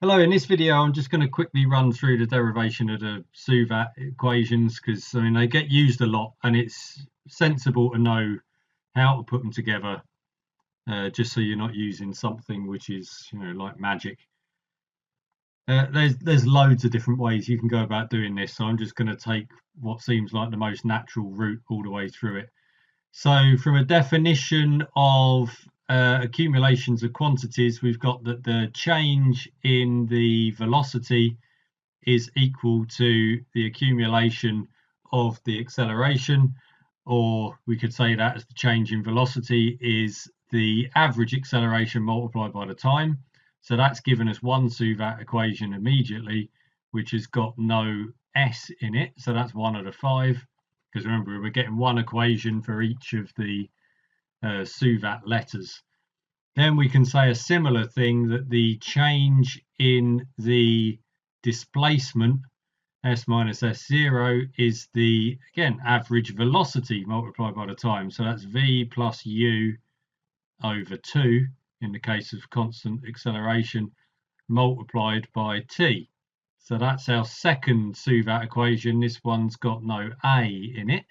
Hello, in this video I'm just going to quickly run through the derivation of the SUVAT equations because they get used a lot and it's sensible to know how to put them together, just so you're not using something which is like magic. There's loads of different ways you can go about doing this, so I'm just going to take what seems like the most natural route all the way through it. So from a definition of accumulations of quantities, we've got that the change in the velocity is equal to the accumulation of the acceleration, or we could say that as the change in velocity is the average acceleration multiplied by the time. So that's given us one SUVAT equation immediately, which has got no s in it. So that's one of the five, because remember, we're getting one equation for each of the SUVAT letters. Then we can say a similar thing, that the change in the displacement, s minus s0, is the, again, average velocity multiplied by the time. So that's v plus u over 2 in the case of constant acceleration, multiplied by t. So that's our second SUVAT equation. This one's got no a in it.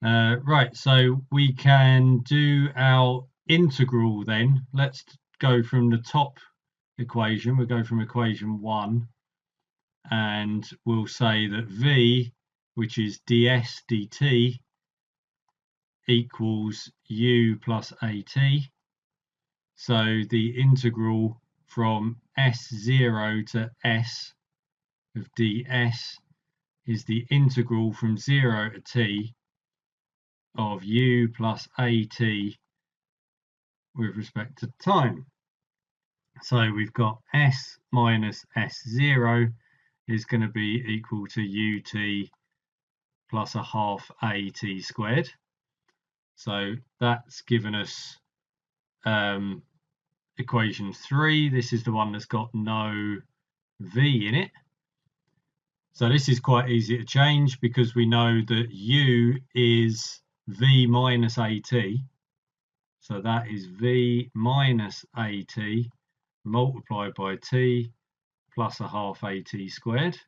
Right, so we can do our integral then. Let's go from the top equation. We'll go from equation 1, and we'll say that v, which is ds dt, equals u plus at. So the integral from s0 to s of ds is the integral from 0 to t of u plus at with respect to time. So we've got s minus s0 is going to be equal to ut plus a half at squared. So that's given us equation 3. This is the one that's got no v in it. So this is quite easy to change because we know that u is v minus at. So that is v minus at multiplied by t plus a half at squared.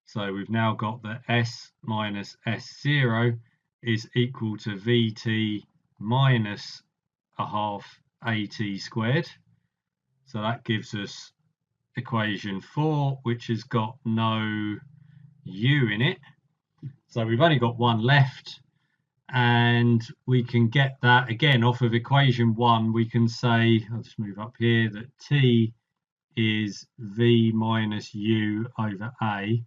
So we've now got that s minus s0 is equal to vt minus a half at squared. So that gives us equation 4, which has got no u in it. So we've only got one left, and we can get that again off of equation 1. We can say, I'll just move up here, that t is v minus u over a,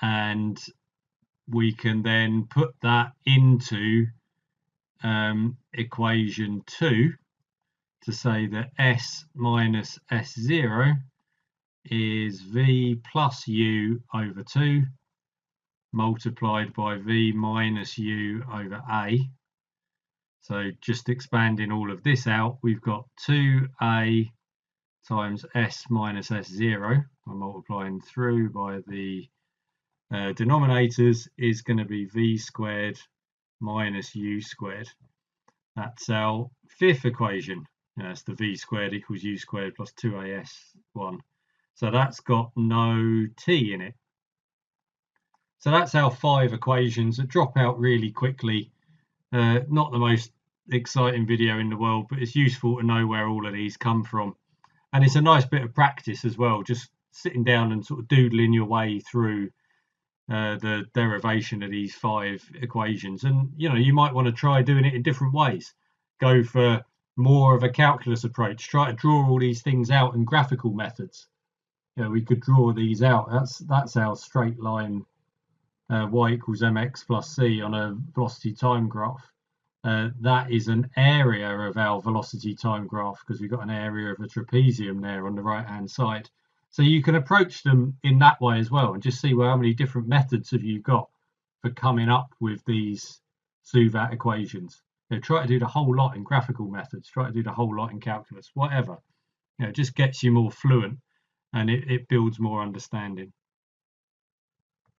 and we can then put that into equation 2 to say that s minus s0 is v plus u over 2 multiplied by v minus u over a. So just expanding all of this out, we've got 2a times s minus s0, I'm multiplying through by the denominators, is going to be v squared minus u squared. That's our fifth equation. That's the v squared equals u squared plus 2as1. So that's got no t in it. So that's our 5 equations that drop out really quickly. Not the most exciting video in the world, but it's useful to know where all of these come from. And it's a nice bit of practice as well, just sitting down and sort of doodling your way through the derivation of these 5 equations. And you might want to try doing it in different ways. Go for more of a calculus approach. Try to draw all these things out in graphical methods. We could draw these out. That's our straight line y equals mx plus c on a velocity time graph. That is an area of our velocity time graph because we've got an area of a trapezium there on the right hand side. So you can approach them in that way as well and just see how many different methods have you got for coming up with these SUVAT equations. Try to do the whole lot in graphical methods, try to do the whole lot in calculus, whatever. It just gets you more fluent and it builds more understanding.